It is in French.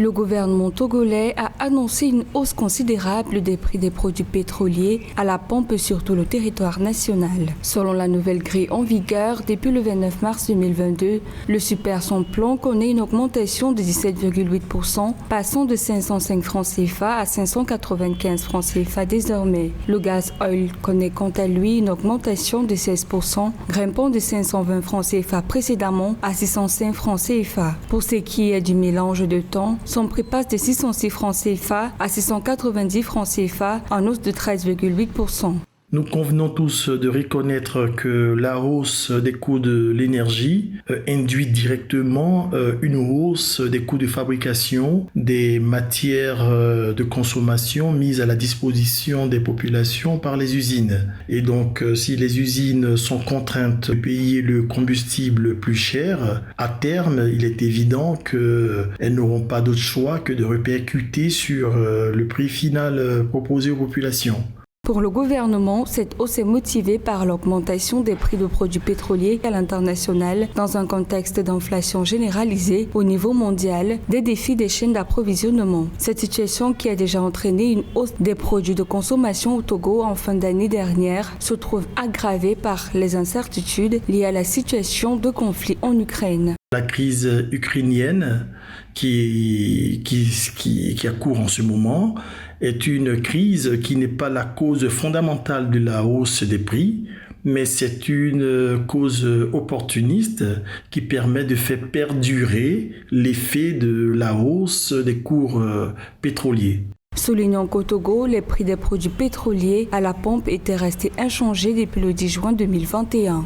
Le gouvernement togolais a annoncé une hausse considérable des prix des produits pétroliers à la pompe sur tout le territoire national. Selon la nouvelle grille en vigueur, depuis le 29 mars 2022, le super sans plomb connaît une augmentation de 17,8%, passant de 505 francs CFA à 595 francs CFA désormais. Le gaz oil connaît quant à lui une augmentation de 16%, grimpant de 520 francs CFA précédemment à 605 francs CFA. Pour ce qui est du mélange de temps, son prix passe de 606 francs CFA à 690 francs CFA, en hausse de 13,8%. Nous convenons tous de reconnaître que la hausse des coûts de l'énergie induit directement une hausse des coûts de fabrication des matières de consommation mises à la disposition des populations par les usines. Et donc, si les usines sont contraintes de payer le combustible plus cher, à terme, il est évident qu'elles n'auront pas d'autre choix que de répercuter sur le prix final proposé aux populations. Pour le gouvernement, cette hausse est motivée par l'augmentation des prix de produits pétroliers à l'international dans un contexte d'inflation généralisée au niveau mondial, des défis des chaînes d'approvisionnement. Cette situation qui a déjà entraîné une hausse des produits de consommation au Togo en fin d'année dernière se trouve aggravée par les incertitudes liées à la situation de conflit en Ukraine. La crise ukrainienne qui a cours en ce moment est une crise qui n'est pas la cause fondamentale de la hausse des prix, mais c'est une cause opportuniste qui permet de faire perdurer l'effet de la hausse des cours pétroliers. Soulignant qu'au Togo, les prix des produits pétroliers à la pompe étaient restés inchangés depuis le 10 juin 2021.